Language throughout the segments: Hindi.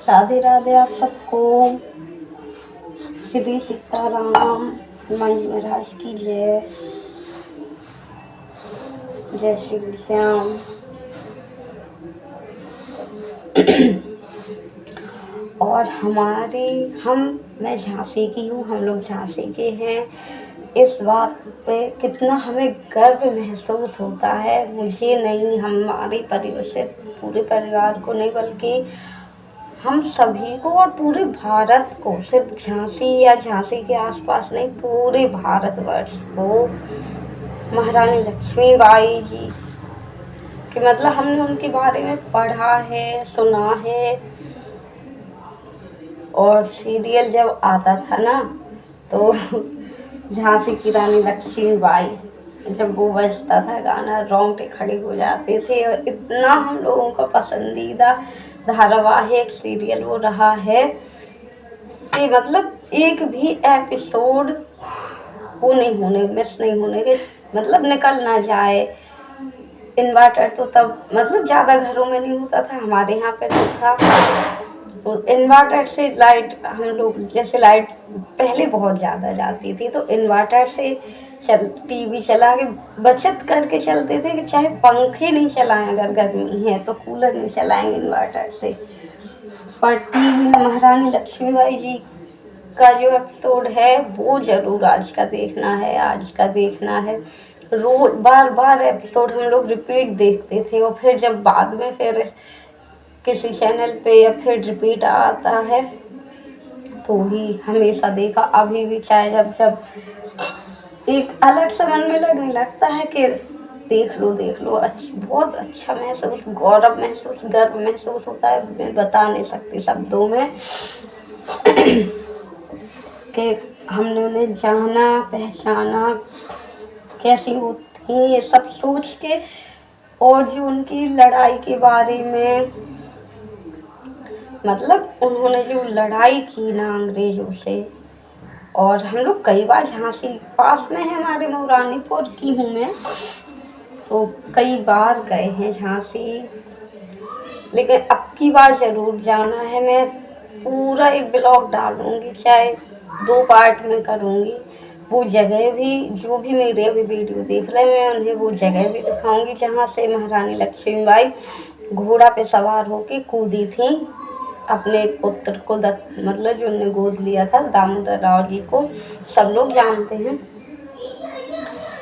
राधे राधे आप सबको। श्री सीताराम मंच महाराज की जय। जय श्री श्याम। और मैं झांसी की हूँ, हम लोग झांसी के हैं। इस बात पे कितना हमें गर्व महसूस होता है, मुझे नहीं, हमारे परिवार से पूरे परिवार को नहीं, बल्कि हम सभी को और पूरे भारत को, सिर्फ झांसी या झांसी के आसपास नहीं, पूरे भारतवर्ष को महारानी लक्ष्मीबाई जी कि मतलब हमने उनके बारे में पढ़ा है, सुना है। और सीरियल जब आता था ना तो झांसी की रानी लक्ष्मीबाई, जब वो बजता था गाना, रोंगटे खड़े हो जाते थे। और इतना हम लोगों का पसंदीदा धारावाहिक सीरियल वो रहा है कि मतलब एक भी एपिसोड वो नहीं होने, मिस नहीं होने के, मतलब निकल ना जाए। इन्वर्टर तो तब मतलब ज़्यादा घरों में नहीं होता था, हमारे यहाँ पे तो था। तो इन्वर्टर से लाइट, हम लोग जैसे लाइट पहले बहुत ज़्यादा जाती थी तो इन्वर्टर से टीवी चला के बचत करके चलते थे कि चाहे पंखे नहीं चलाएं, अगर गर्मी है तो कूलर नहीं चलाएंगे इन्वर्टर से। पर टीवी में महारानी लक्ष्मीबाई जी का जो एपिसोड है वो ज़रूर आज का देखना है, आज का देखना है। रोज बार बार एपिसोड हम लोग रिपीट देखते थे। और फिर जब बाद में फिर किसी चैनल पे या फिर रिपीट आता है तो ही हमेशा देखा। अभी भी चाहे जब जब एक अलग सा मन में लगने लगता है कि देख लो, बहुत अच्छा महसूस, गौरव महसूस, गर्व महसूस होता है, मैं बता नहीं सकती शब्दों में कि हमने उन्हें जाना, पहचाना, कैसी वो थी, ये सब सोच के। और जो उनकी लड़ाई के बारे में, मतलब उन्होंने जो लड़ाई की ना अंग्रेजों से, और हम लोग कई बार, झांसी पास में है हमारे, मऊरानीपुर की हूँ मैं, तो कई बार गए हैं झांसी। लेकिन अब की बार ज़रूर जाना है। मैं पूरा एक ब्लॉग डालूंगी, चाहे 2 पार्ट में करूँगी। वो जगह भी, जो भी मेरे अभी वीडियो देख रहे हैं, मैं उन्हें वो जगह भी दिखाऊंगी जहाँ से महारानी लक्ष्मीबाई घोड़ा पे सवार होके कूदी थी अपने पुत्र को, मतलब जो उन्होंने गोद लिया था, दामोदर राव जी को सब लोग जानते हैं।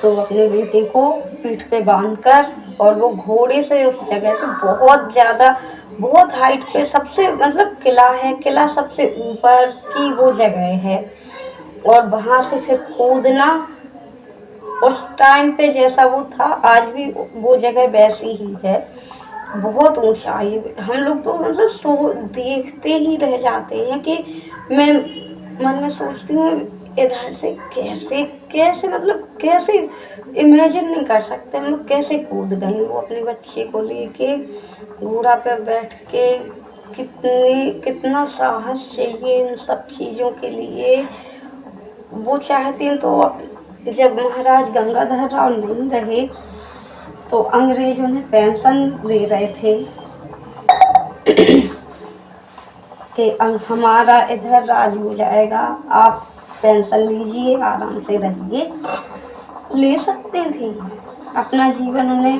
तो अपने बेटे को पीठ पे बांधकर, और वो घोड़े से उस जगह से बहुत ज़्यादा, बहुत हाइट पे, सबसे मतलब किला है, किला सबसे ऊपर की वो जगह है। और वहाँ से फिर कूदना, उस टाइम पे जैसा वो था, आज भी वो जगह वैसी ही है, बहुत ऊंचाई। हम लोग तो मतलब सो देखते ही रह जाते हैं कि मैं मन में सोचती हूँ इधर से कैसे कैसे, मतलब कैसे इमेजिन नहीं कर सकते हम लोग कैसे कूद गई। वो अपने बच्चे को लेके घोड़ा पे बैठ के, कितना साहस चाहिए इन सब चीज़ों के लिए। वो चाहती तो, जब महाराज गंगाधर राव नहीं रहे तो अंग्रेज उन्हें पेंशन दे रहे थे कि हमारा इधर राज हो जाएगा, आप पेंशन लीजिए, आराम से रहिए। ले सकते थे अपना जीवन। उन्हें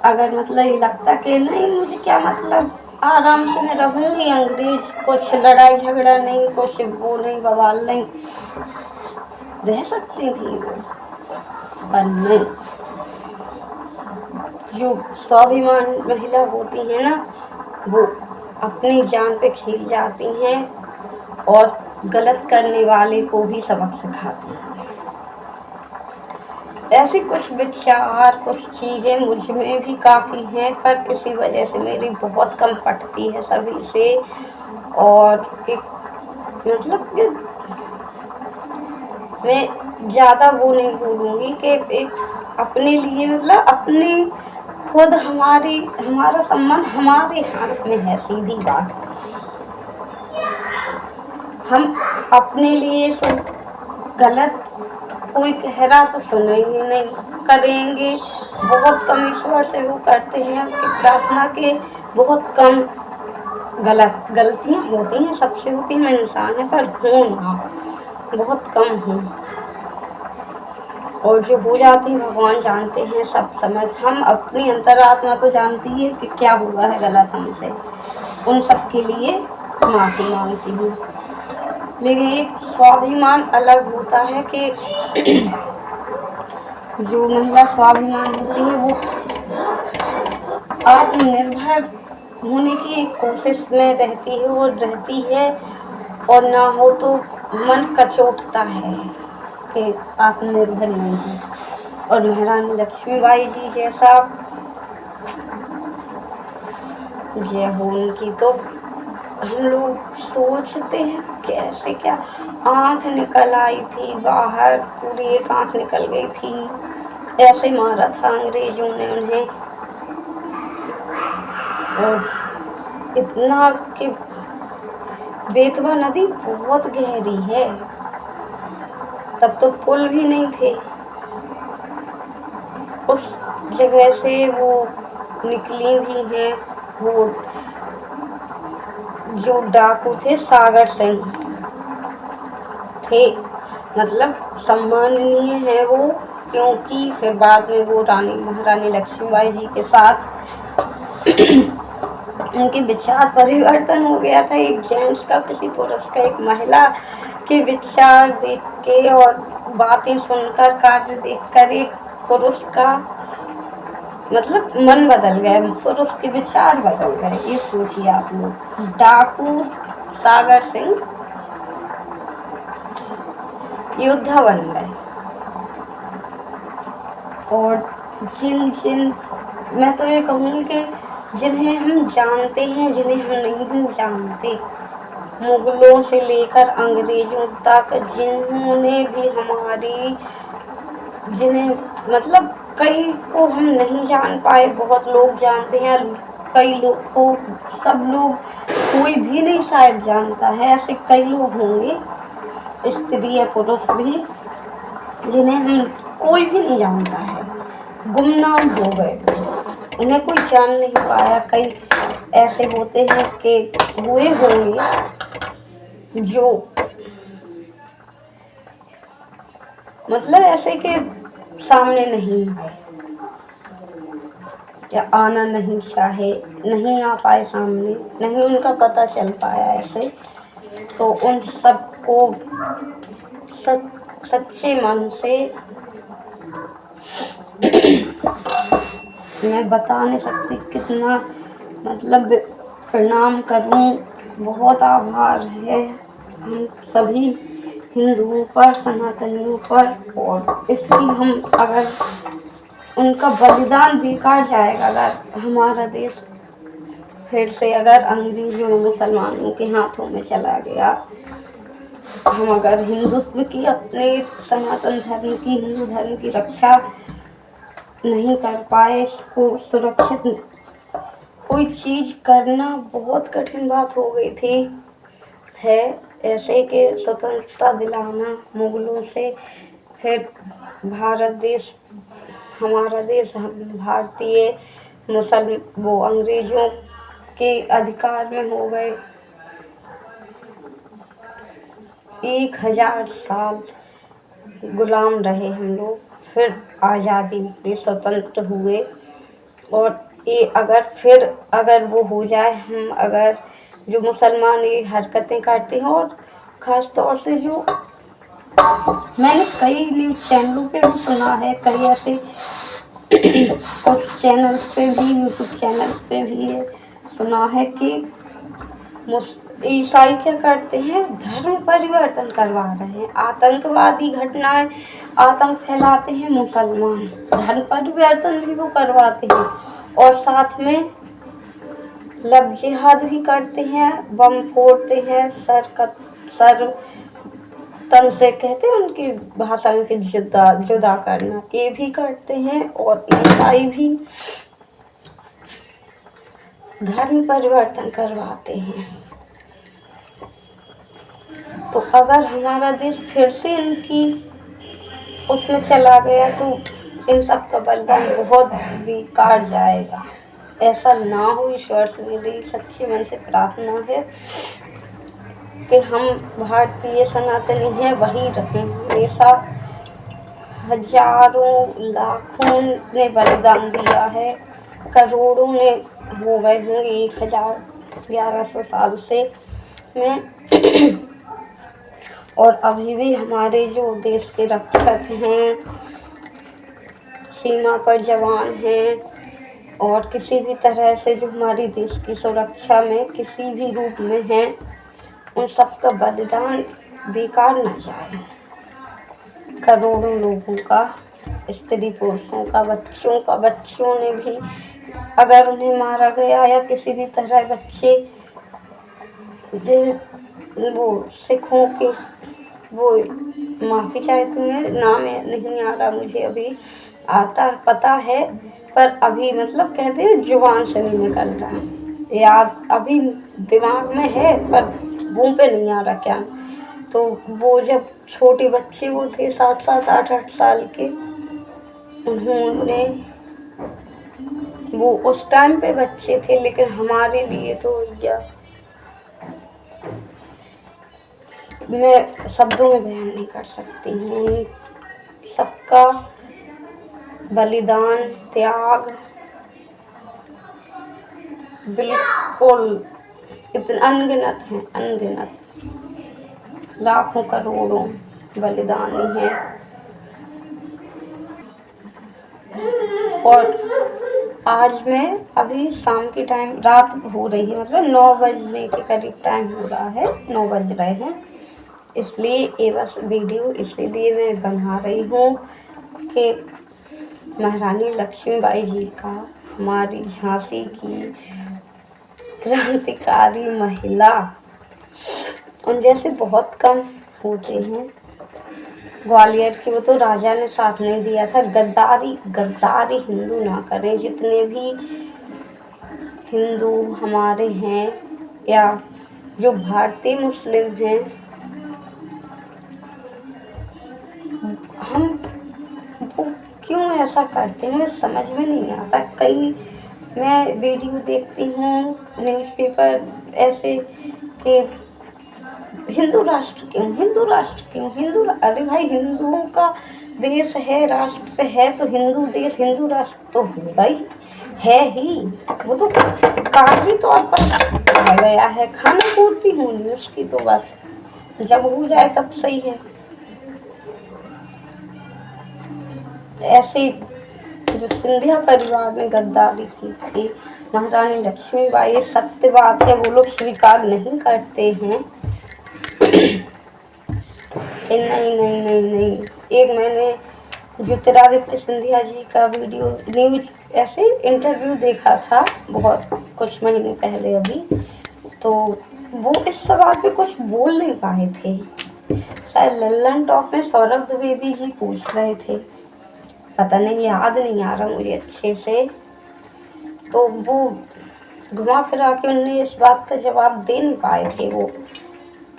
अगर मतलब ये लगता कि नहीं, मुझे क्या मतलब, आराम से मैं रहूँगी, अंग्रेज कुछ लड़ाई झगड़ा नहीं, कुछ वो नहीं, बवाल नहीं, रह सकती थी वो। पर नहीं, जो स्वाभिमान महिला होती है ना, वो अपनी जान पे खेल जाती हैं और गलत करने वाले को भी सबक सिखाती हैं। ऐसी कुछ विचार, कुछ चीज़ें मुझ में भी काफ़ी हैं, पर इसी वजह से मेरी बहुत कम पटती है सभी से। और एक मतलब कि मैं ज़्यादा वो नहीं बोलूँगी कि एक अपने लिए, मतलब अपनी खुद, हमारा सम्मान हमारे हाथ में है, सीधी बात। हम अपने लिए गलत कोई कह रहा तो सुनेंगे नहीं, करेंगे बहुत कम। ईश्वर से वो करते हैं कि प्रार्थना के बहुत कम गलतियाँ होती हैं, सबसे होती हैं, मैं इंसान है, पर हूँ ना, बहुत कम हूँ। और जो हो जाती है भगवान जानते हैं, सब समझ, हम अपनी अंतरात्मा तो जानती है कि क्या हुआ है गलत हमसे, उन सब के लिए माफ़ी मांगती हूँ। लेकिन एक स्वाभिमान अलग होता है कि जो महिला स्वाभिमान होती है वो आत्मनिर्भर होने की कोशिश में रहती है और ना हो तो मन कचोटता है कि आत्मनिर्भर नहीं है। और महारानी लक्ष्मीबाई जी जैसा जय हो उनकी, तो हम लोग सोचते हैं कैसे क्या आँख निकल आई थी बाहर, पूरी एक आँख निकल गई थी, ऐसे मारा था अंग्रेजों ने उन्हें। और इतना कि बेतवा नदी बहुत गहरी है, तब तो पुल भी नहीं थे, उस जगह से वो निकली भी हैं। वो जो डाकू थे सागर सिंह थे, मतलब सम्माननीय है वो, क्योंकि फिर बाद में वो महारानी लक्ष्मीबाई जी के साथ उनके विचार परिवर्तन हो गया था। एक जेंट्स का, किसी पुरुष का, एक महिला के विचार देख के और बातें सुनकर, कार्य देखकर एक पुरुष का मतलब मन बदल गया, पुरुष के विचार बदल गए। ये सोचिए आप लोग, डाकू सागर सिंह योद्धा बन गए। और मैं तो ये कहूँगी कि जिन्हें हम जानते हैं, जिन्हें हम नहीं जानते, मुगलों से लेकर अंग्रेजों तक, जिन्हें मतलब कई को हम नहीं जान पाए, बहुत लोग जानते हैं, कई लोग को, सब लोग, कोई भी नहीं शायद जानता है, ऐसे कई लोग होंगे, स्त्री या पुरुष भी, जिन्हें हम कोई भी नहीं जानता है, गुमनाम हो गए, उन्हें कोई जान नहीं पाया। कई ऐसे होते हैं कि हुए होंगे जो मतलब ऐसे के सामने नहीं आए या आना नहीं चाहे, नहीं आ पाए सामने, नहीं उनका पता चल पाया ऐसे, तो उन सबको सच्चे मन से मैं बता नहीं सकती कितना मतलब प्रणाम करूं, बहुत आभार है हम सभी हिंदुओं पर, सनातनियों पर। और इसकी हम अगर उनका बलिदान बेकार जाएगा, अगर हमारा देश फिर से अगर अंग्रेजों मुसलमानों के हाथों में चला गया, हम अगर हिंदुत्व की, अपने सनातन धर्म की, हिंदू धर्म की रक्षा नहीं कर पाए, इसको सुरक्षित कोई चीज़ करना बहुत कठिन बात हो गई थी है। ऐसे के स्वतंत्रता दिलाना मुगलों से, फिर भारत देश, हमारा देश, हम भारतीय वो अंग्रेजों के अधिकार में हो गए। 1000 साल गुलाम रहे हम लोग, फिर आज़ादी मिली, स्वतंत्र हुए। और ये अगर वो हो जाए, हम अगर जो मुसलमान ये हरकतें करते हैं, और ख़ास तौर से जो मैंने कई न्यूज़ चैनलों पे भी सुना है, कई ऐसे कुछ चैनल्स पे भी, यूट्यूब चैनल्स पे भी ये सुना है कि ईसाई क्या करते हैं, धर्म परिवर्तन करवा रहे हैं, आतंकवादी घटनाएं, आतंक फैलाते हैं मुसलमान, धर्म परिवर्तन भी वो करवाते हैं, और साथ में लव जिहाद भी करते हैं, बम फोड़ते हैं, सर तन से कहते हैं उनकी भाषा में कि जुदा करना, ये भी करते हैं। और ईसाई भी धर्म परिवर्तन करवाते हैं। तो अगर हमारा देश फिर से इनकी उसमें चला गया, तो इन सब का बलिदान बहुत बेकार जाएगा। ऐसा ना हो, ईश्वर से मेरी सच्ची मन से प्रार्थना है कि हम भारतीय सनातनी हैं वही रहें हमेशा। हजारों लाखों ने बलिदान दिया है, करोड़ों ने हो गए होंगे 1100 साल से में। और अभी भी हमारे जो देश के रक्षक हैं, सीमा पर जवान हैं, और किसी भी तरह से जो हमारी देश की सुरक्षा में किसी भी रूप में हैं, उन सबका बलिदान बेकार न जाए। करोड़ों लोगों का, स्त्री पुरुषों का, बच्चों ने भी अगर उन्हें मारा गया या किसी भी तरह बच्चे वो सिखों के वो माफ़ी चाहती हूँ, नाम नहीं आ रहा मुझे, अभी आता पता है पर अभी मतलब कहते हैं जुबान से नहीं निकल रहा, याद अभी दिमाग में है पर मुँह पे नहीं आ रहा क्या। तो वो जब छोटे बच्चे वो थे 7-7 8-8 साल के, उन्होंने वो उस टाइम पे बच्चे थे, लेकिन हमारे लिए तो क्या मैं शब्दों में बयान नहीं कर सकती हूँ। सबका बलिदान, त्याग बिल्कुल इतने अनगिनत हैं, अनगिनत लाखों करोड़ों बलिदानी हैं। और आज मैं अभी शाम के टाइम, रात हो रही है, मतलब 9 बजने के करीब टाइम हो रहा है, 9 बज रहे हैं, इसलिए ये बस वीडियो इसीलिए मैं बना रही हूँ कि महारानी लक्ष्मीबाई जी का, हमारी झांसी की क्रांतिकारी महिला, उन जैसे बहुत कम होते हैं। ग्वालियर के वो तो राजा ने साथ नहीं दिया था। गद्दारी हिंदू ना करें, जितने भी हिंदू हमारे हैं या जो भारतीय मुस्लिम हैं, हम वो क्यों ऐसा करते हैं मुझे समझ में नहीं आता। कई मैं वीडियो देखती हूँ, न्यूज़पेपर ऐसे कि हिंदू राष्ट्र क्यों, अरे भाई हिंदुओं का देश है, राष्ट्र है, तो हिंदू देश हिंदू राष्ट्र तो होगा ही, है ही। वो तो कागजी तौर पर कहा गया है, खाना पूर्ति होनी उसकी तो बस जब हो जाए तब सही है। ऐसे जो सिंधिया परिवार ने गद्दारी की थी, महारानी लक्ष्मीबाई, सत्य बात है, वो लोग स्वीकार नहीं करते हैं। नहीं। एक मैंने ज्योतिरादित्य सिंधिया जी का वीडियो न्यूज ऐसे इंटरव्यू देखा था बहुत कुछ महीने पहले अभी, तो वो इस सवाल पे कुछ बोल नहीं पाए थे। शायद लल्लन टॉप में सौरभ द्विवेदी जी पूछ रहे थे, पता नहीं, याद नहीं आ रहा मुझे अच्छे से। तो वो घुमा फिरा के उन्हें इस बात का जवाब दे नहीं पाए थे वो,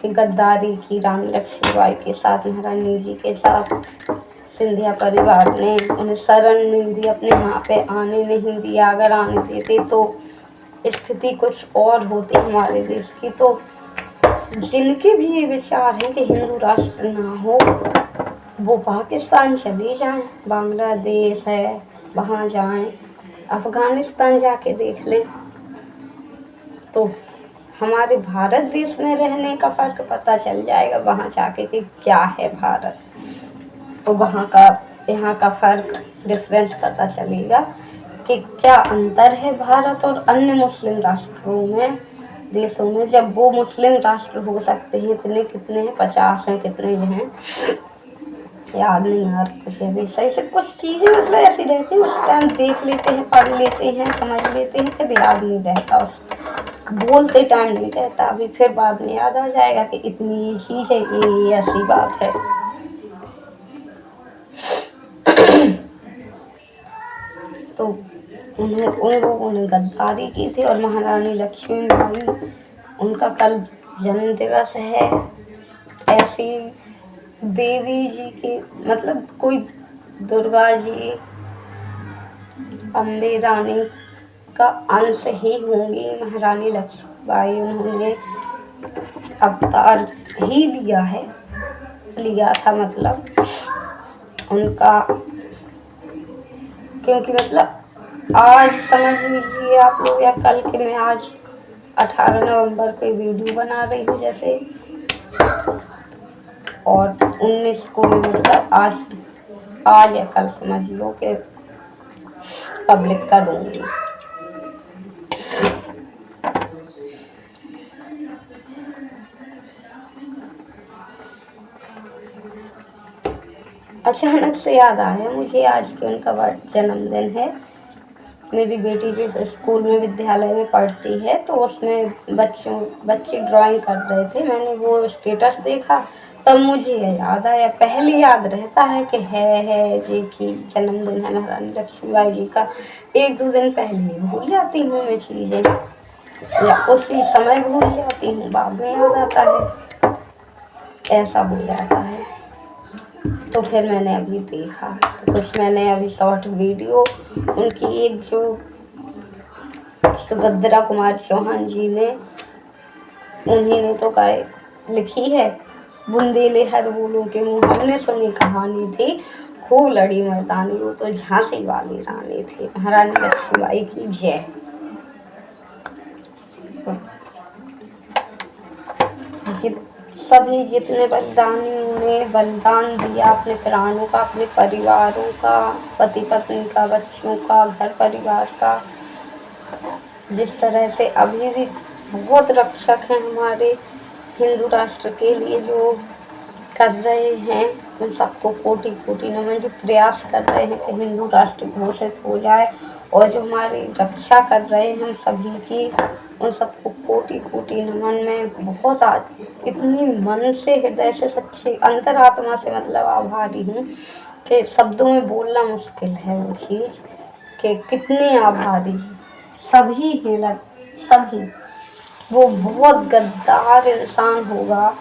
कि गद्दारी की रानी लक्ष्मीबाई के साथ, महारानी जी के साथ सिंधिया परिवार ने उन्हें शरण नहीं दी, अपने यहाँ पे आने नहीं दिया। अगर आने देते तो स्थिति कुछ और होती हमारे देश की। तो जिनके भी ये विचार हैं कि हिंदू राष्ट्र ना हो, वो पाकिस्तान चले जाएं, बांग्लादेश है वहाँ जाएं, अफ़गानिस्तान जाके देख लें, तो हमारे भारत देश में रहने का फ़र्क पता चल जाएगा वहाँ जाके कि क्या है भारत। तो वहाँ का यहाँ का फ़र्क, डिफरेंस पता चलेगा कि क्या अंतर है भारत और अन्य मुस्लिम राष्ट्रों में, देशों में। जब वो मुस्लिम राष्ट्र हो सकते हैं, इतने कितने हैं, 50 हैं, कितने हैं याद नहीं आ रहा कुछ अभी सही से। कुछ चीज़ें मतलब ऐसी रहती हैं, उस टाइम देख लेते हैं, पढ़ लेते हैं, समझ लेते हैं, फिर याद नहीं रहता, उस बोलते टाइम नहीं रहता। अभी फिर बाद में याद आ जाएगा कि इतनी ये चीज़ है, ये ऐसी बात है। तो उन लोगों ने गद्दारी की थी। और महारानी लक्ष्मीबाई, उनका कल जन्म दिवस है। ऐसी देवी जी की, मतलब कोई दुर्गा जी, अम्बे रानी, का अंश ही होंगी। महारानी लक्ष्मीबाई उन्होंने अवतार ही लिया था, मतलब उनका, क्योंकि मतलब आज समझ लीजिए आप लोग, या कल के, मैं आज 18 नवंबर को वीडियो बना रही हूँ जैसे, और 19 को मतलब आज या कल समझ लो कि पब्लिक करूँगी। अचानक से याद आया मुझे आज के उनका जन्मदिन है। मेरी बेटी जिस स्कूल में, विद्यालय में पढ़ती है, तो उसमें बच्चे ड्राइंग कर रहे थे। मैंने वो स्टेटस देखा, तब मुझे याद आया। पहले याद रहता है कि है जी चीज़ जन्मदिन है महारानी लक्ष्मीबाई जी का, 1-2 दिन पहले भूल जाती हूँ मैं चीज़ें, या उसी समय भूल जाती हूँ, बाद में याद आता है, ऐसा हो जाता है। तो फिर मैंने अभी देखा, तो कुछ मैंने अभी शॉर्ट वीडियो उनकी, एक जो सुभद्रा कुमार चौहान जी ने, उन्हीं ने तो लिखी है, बुंदेले हर बोलों के मुँह, हमने सुनी कहानी थी, खूब लड़ी मर्दानी, वो तो झांसी वाली रानी थी। महारानी लक्ष्मीबाई की जय। सभी जितने बलिदानियों ने बलिदान दिया अपने प्राणों का, अपने परिवारों का, पति पत्नी का, बच्चों का, घर परिवार का, जिस तरह से अभी भी बहुत रक्षक हैं हमारे हिंदू राष्ट्र के लिए जो कर रहे हैं, उन सबको कोटि कोटि नमन। जो प्रयास कर रहे हैं कि हिंदू राष्ट्र घोषित हो जाए, और जो हमारी रक्षा कर रहे हैं हम सभी की, उन सबको कोटि कोटि नमन। मैं बहुत इतनी मन से, हृदय से, सच्ची अंतरात्मा से मतलब आभारी हूँ कि शब्दों में बोलना मुश्किल है वो चीज़, कि कितनी आभारी सभी हैं, सभी। वो बहुत गद्दार इंसान होगा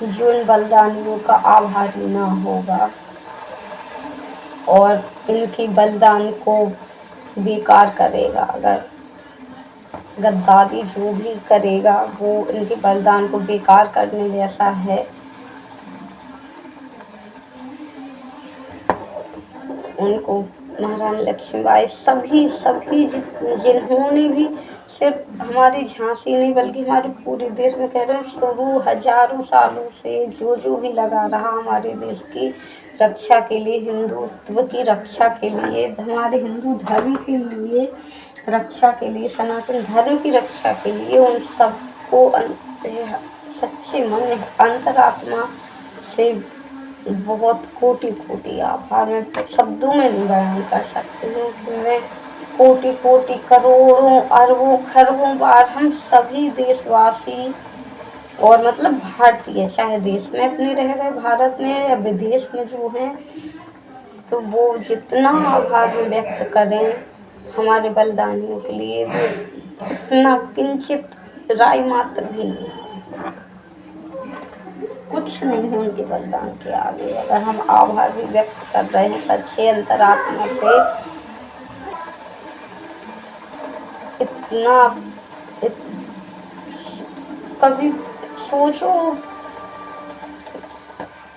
जो इन बलिदानियों का आभारी ना होगा, और इनकी बलिदान को बेकार करेगा। अगर गद्दारी जो भी करेगा वो इनके बलिदान को बेकार करने जैसा है। उनको महारानी लक्ष्मीबाई, सभी जिन्होंने भी, सिर्फ हमारी झांसी नहीं बल्कि हमारे पूरे देश में, कह रहे हैं शुरू हजारों सालों से जो भी लगा रहा हमारे देश की रक्षा के लिए, हिंदुत्व की रक्षा के लिए, हमारे हिंदू धर्म के लिए रक्षा के लिए, सनातन धर्म की रक्षा के लिए, उन सबको सच्चे मन, अंतरात्मा से बहुत कोटि कोटि आभार। मैं शब्दों में नहीं बयान कर सकती हूँ कि मैं कोटि कोटि, करोड़ों, अरबों, खरबों बार हम सभी देशवासी, और मतलब भारतीय, चाहे देश में अपने रह रहे, भारत में या विदेश में जो हैं, तो वो जितना आभार व्यक्त करें हमारे बलिदानियों के लिए, वो इतना किंचित राय मात्र भी नहीं, कुछ नहीं है उनके बलिदान के आगे। अगर हम आभार भी व्यक्त कर रहे हैं सच्चे अंतरात्मा से, कभी सोचो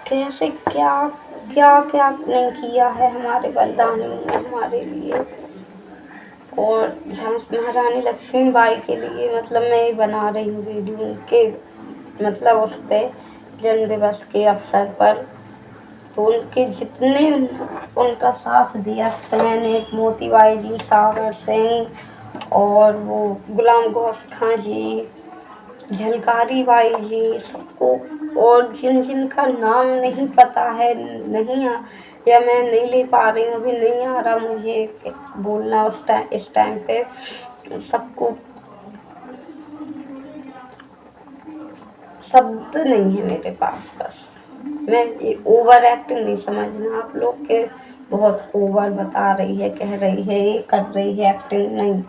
कैसे क्या क्या क्या नहीं किया है हमारे बलिदानियों ने हमारे लिए। और महारानी लक्ष्मीबाई के लिए मतलब मैं ये बना रही हूँ वीडियो उनके, मतलब उस पर जन्म दिवस के अवसर पर, तो उनके जितने उनका साथ दिया सैनिक, मोतीबाई जी, सागर सिंह, और वो गुलाम गौस खां जी, झलकारी बाई जी, सबको, और जिन का नाम नहीं पता है, नहीं या मैं नहीं ले पा रही हूँ, अभी नहीं आ रहा मुझे बोलना इस टाइम पे, सबको शब्द नहीं है मेरे पास। बस मैं ये ओवर एक्टिंग नहीं समझना आप लोग के, बहुत ओवर बता रही है, कह रही है, ये कर रही है एक्टिंग, नहीं।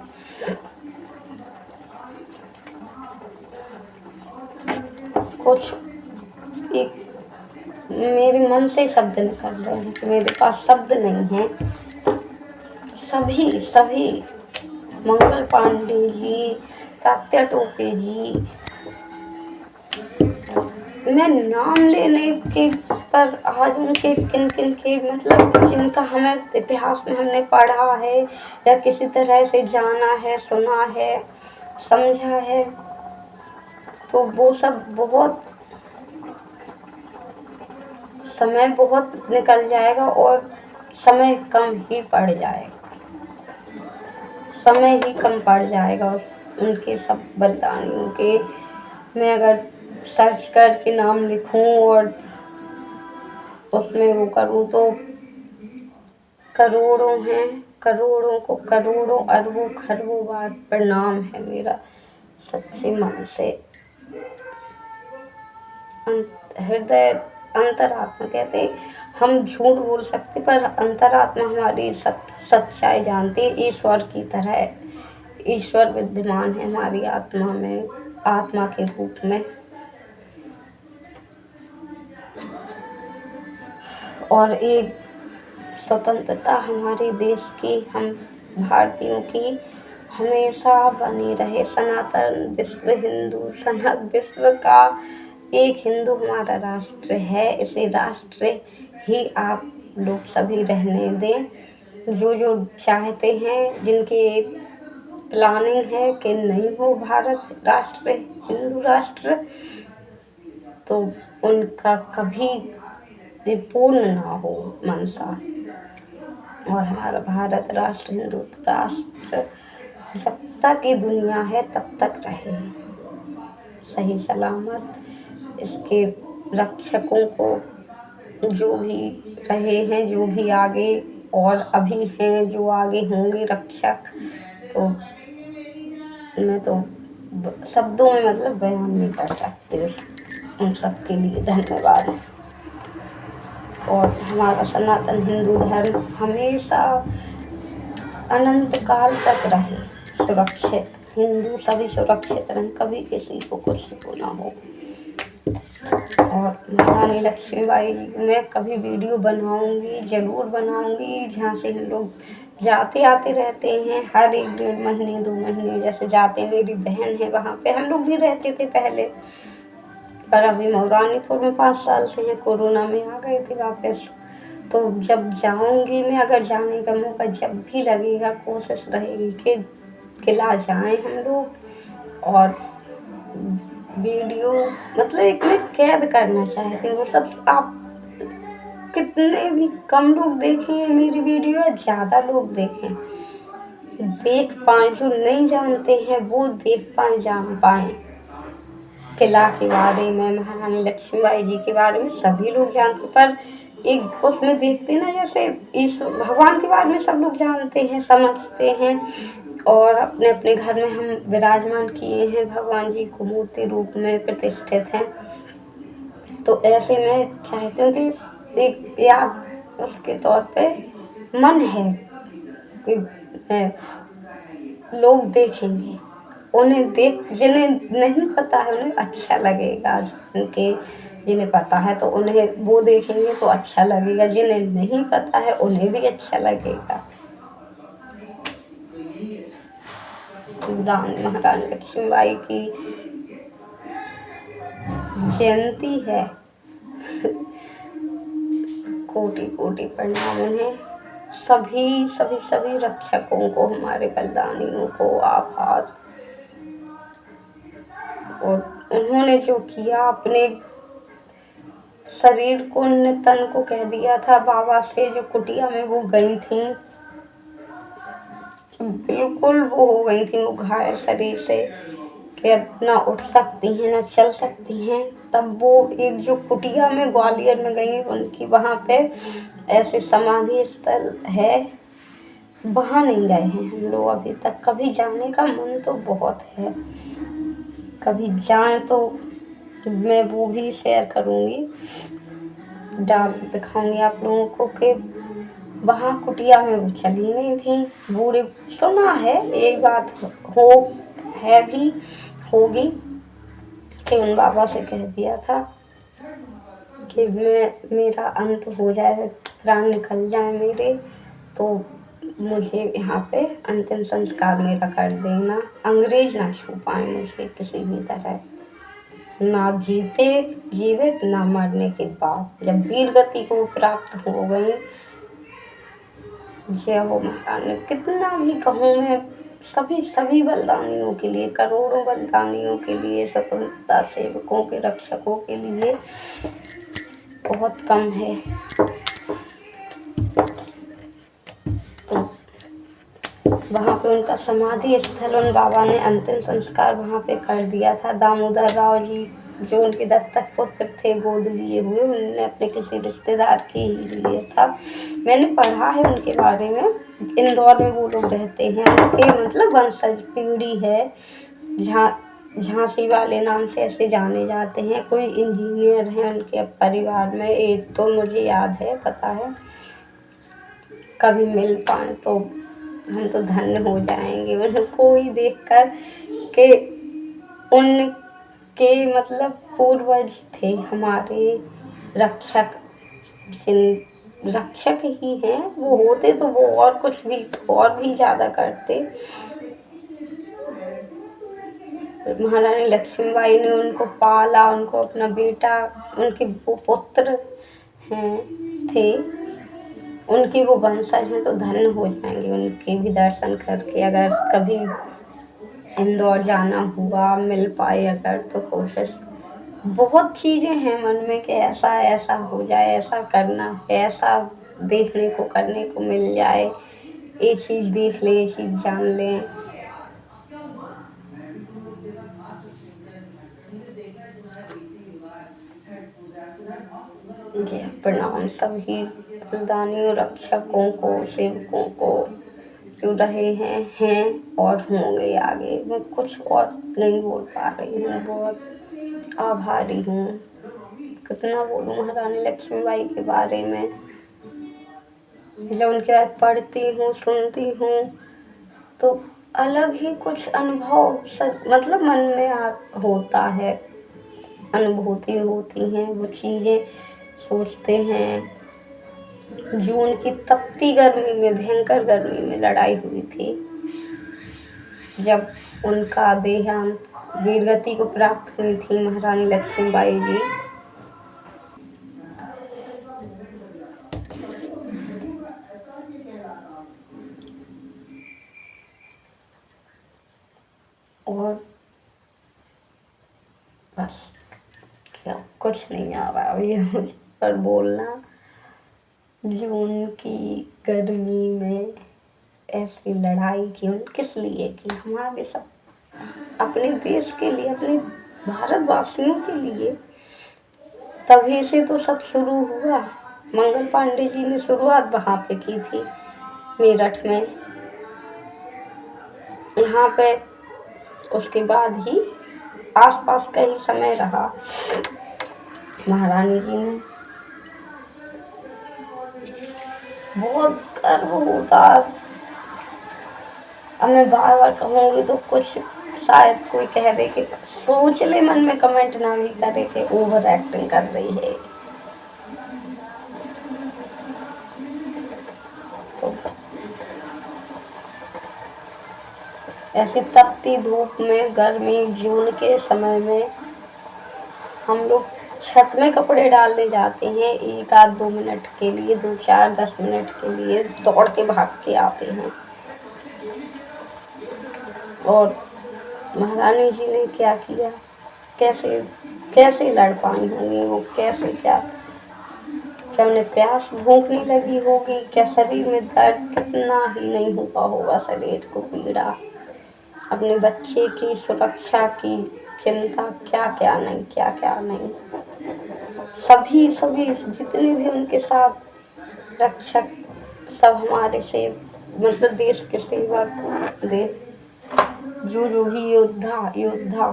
कुछ एक मेरे मन से शब्द निकल रहे हैं, मेरे पास शब्द नहीं है। सभी मंगल पांडे जी, तात्या टोपे जी। मैं नाम लेने के पर आज उनके किन किन के मतलब जिनका हमें इतिहास में हमने पढ़ा है या किसी तरह से जाना है, सुना है, समझा है, तो वो सब बहुत समय बहुत निकल जाएगा और समय कम ही पड़ जाएगा, समय ही कम पड़ जाएगा उनके सब बलिदानियों के। मैं अगर सर्च करके नाम लिखूं और उसमें वो करूं तो करोड़ों हैं, करोड़ों को करोड़ों अरबों खरबों बार प्रणाम है मेरा सच्चे मन से। हृदय अंतरात्मा कहते हम झूठ बोल सकते पर अंतरात्मा हमारी सच्चाई जानती है। ईश्वर की तरह ईश्वर विद्यमान है हमारी आत्मा में, आत्मा के रूप में। और एक स्वतंत्रता हमारे देश की, हम भारतीयों की हमेशा बनी रहे। सनातन विश्व हिंदू, सनक विश्व का एक हिंदू हमारा राष्ट्र है। इसे राष्ट्र ही आप लोग सभी रहने दें। जो जो चाहते हैं, जिनके प्लानिंग है कि नहीं हो भारत राष्ट्र हिंदू राष्ट्र, तो उनका कभी भी पूर्ण ना हो मनसा। और हमारा भारत राष्ट्र हिंदू राष्ट्र जब तक ये दुनिया है तब तक रहे सही सलामत। इसके रक्षकों को जो भी रहे हैं, जो भी आगे और अभी हैं, जो आगे होंगे रक्षक, तो मैं तो शब्दों में मतलब बयान नहीं कर सकती उन सब के लिए धन्यवाद। और हमारा सनातन हिंदू धर्म हमेशा अनंत काल तक रहे सुरक्षित। हिंदू सभी सुरक्षित रहें, कभी किसी को कुछ ना हो। और महारानी लक्ष्मीबाई मैं कभी वीडियो बनाऊंगी, ज़रूर बनाऊंगी, जहाँ से हम लोग जाते आते रहते हैं हर 1-1.5 महीने 2 महीने जैसे जाते। मेरी बहन है वहाँ पे, हम लोग भी रहते थे पहले, पर अभी मऊरानीपुर में 5 साल से हैं, कोरोना में आ गए थे वापस। तो जब जाऊंगी मैं, अगर जाने का मौका जब भी लगेगा, कोशिश रहेगी कि किला जाएं हम लोग। और वीडियो मतलब एक मैं कैद करना चाहती हूँ। वो सब आप कितने भी कम लोग देखें मेरी वीडियो, ज़्यादा लोग देखें, देख पाएँ, जो नहीं जानते हैं वो देख पाएँ, जान पाएँ किला के बारे में, महारानी लक्ष्मीबाई जी के बारे में सभी लोग जानते, पर एक उसमें देखते ना, जैसे इस भगवान के बारे में सब लोग जानते हैं, समझते हैं, और अपने अपने घर में हम विराजमान किए हैं, भगवान जी को मूर्ति रूप में प्रतिष्ठित हैं। तो ऐसे में चाहती हूँ कि एक याद उसके तौर पे मन है कि लोग देखेंगे, उन्हें देख, जिन्हें नहीं पता है उन्हें अच्छा लगेगा, जिन्हें पता है तो उन्हें वो देखेंगे तो अच्छा लगेगा, जिन्हें नहीं पता है उन्हें भी अच्छा लगेगा। रानी महारानी लक्ष्मीबाई की जयंती है। कोटि कोटि प्रणाम उन्हें, सभी सभी सभी रक्षकों को, हमारे बलिदानियों को आभार। और उन्होंने जो किया, अपने शरीर को, उन्होंने तन को कह दिया था बाबा से, जो कुटिया में वो गई थी, बिल्कुल वो हो गई थी वो घायल शरीर से कि अब ना उठ सकती हैं ना चल सकती हैं। तब वो एक जो कुटिया में ग्वालियर में गई, उनकी वहाँ पे ऐसे समाधि स्थल है, वहाँ नहीं गए हैं हम लोग अभी तक। कभी जाने का मन तो बहुत है, कभी जाएं तो मैं वो भी शेयर करूँगी, डाल दिखाऊंगी आप लोगों को कि वहाँ कुटिया में वो चली गई थी। बूढ़े, सुना है एक बात हो है भी होगी कि उन बाबा से कह दिया था कि मेरा अंत हो जाए, प्राण निकल जाए मेरे, तो मुझे यहाँ पे अंतिम संस्कार मेरा कर देना। अंग्रेज ना छू पाए मुझे किसी भी तरह, ना जीते जीवित ना मरने के बाद। जब वीर गति को प्राप्त हो गई, जय हो महारानी। कितना भी कहूँ मैं, सभी सभी बलिदानियों के लिए, करोड़ों बलिदानियों के लिए, स्वतंत्रता सेवकों के, रक्षकों के लिए बहुत कम है। तो वहाँ पे उनका समाधि स्थल, उन बाबा ने अंतिम संस्कार वहाँ पे कर दिया था। दामोदर राव जी जो उनके दत्तक पुत्र थे, गोद लिए हुए, उन्होंने अपने किसी रिश्तेदार के ही लिए था। मैंने पढ़ा है उनके बारे में, इंदौर में वो लोग रहते हैं, उनके मतलब वंशज पीढ़ी है, झांसी वाले नाम से ऐसे जाने जाते हैं। कोई इंजीनियर हैं उनके परिवार में, एक तो मुझे याद है, पता है। कभी मिल पाए तो हम तो धन्य हो जाएंगे उनको ही देखकर कि उनके मतलब पूर्वज थे हमारे रक्षक। रक्षक ही हैं वो, होते तो वो और कुछ भी और भी ज़्यादा करते। महारानी लक्ष्मीबाई ने उनको पाला, उनको अपना बेटा, उनके वो पुत्र हैं थे, उनके वो वंशज हैं, तो धन्य हो जाएंगे उनके भी दर्शन करके। अगर कभी इंदौर जाना हुआ, मिल पाए अगर, तो कोशिश, बहुत चीज़ें हैं मन में कि ऐसा ऐसा हो जाए, ऐसा करना है, ऐसा देखने को करने को मिल जाए, ये चीज़ देख लें, ये चीज़ जान लें। जी प्रणाम सभी बलिदानियों, रक्षकों को, सेवकों को, जो रहे हैं और होंगे आगे। मैं कुछ और नहीं बोल पा रही हूँ, बहुत आभारी हूँ। कितना बोलूँ महारानी लक्ष्मीबाई के बारे में। जब उनके बारे पढ़ती हूँ, सुनती हूँ, तो अलग ही कुछ अनुभव मतलब मन में होता है, अनुभूति होती हैं। वो चीज़ें सोचते हैं। जून की तपती गर्मी में, भयंकर गर्मी में लड़ाई हुई थी, जब उनका देहांत, वीरगति को प्राप्त हुई थी महारानी लक्ष्मीबाई जी। और बस, क्या कुछ नहीं आ रहा अभी मुझ पर बोलना। जून की गर्मी में ऐसी लड़ाई की, किस लिए की? हमारे सब अपने देश के लिए, अपने भारतवासियों के लिए। तभी से तो सब शुरू हुआ। मंगल पांडे जी ने शुरुआत वहाँ पे की थी, मेरठ में, यहाँ पे। उसके बाद ही आसपास का ही समय रहा। महारानी जी ने बहुत गर्व होता। अब मैं बार बार कहूँगी तो कुछ शायद कोई कह दे कि सोच ले, मन में कमेंट ना भी करे कि ओवर एक्टिंग कर रही है। तो ऐसी तपती धूप में, गर्मी जून के समय में, हम लोग छत में कपड़े डालने जाते हैं, 1 आध 2 मिनट के लिए, 2 4 10 मिनट के लिए दौड़ के भाग के आते हैं। और महारानी जी ने क्या किया, कैसे कैसे लड़ पाई होंगी वो, कैसे, क्या उन्हें प्यास भूख नहीं लगी होगी, क्या शरीर में दर्द कितना ही नहीं हुआ होगा, शरीर को पीड़ा, अपने बच्चे की सुरक्षा की चिंता, क्या क्या नहीं, क्या क्या नहीं। सभी सभी जितने भी उनके साथ रक्षक, सब हमारे से मतलब देश के सेवक, जो भी योद्धा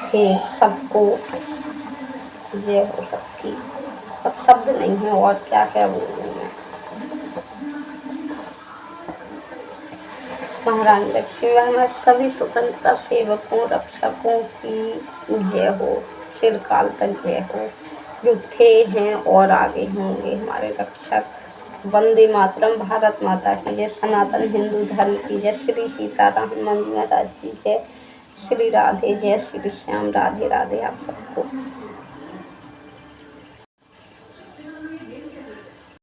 थे, सबको जय हो सबकी। अब शब्द नहीं है और क्या क्या बोलूं मैं। महारानी लक्ष्मीबाई में सभी स्वतंत्रता सेवकों, रक्षकों की जय हो, चिरकाल तक जय हो, जो थे हैं और आगे होंगे हमारे रक्षक। वंदे मातरम, भारत माता की जय, सनातन हिंदू धर्म की जय, श्री सीताराम मंजू महाराज की जय, श्री राधे जय, श्री श्याम राधे राधे आप सबको।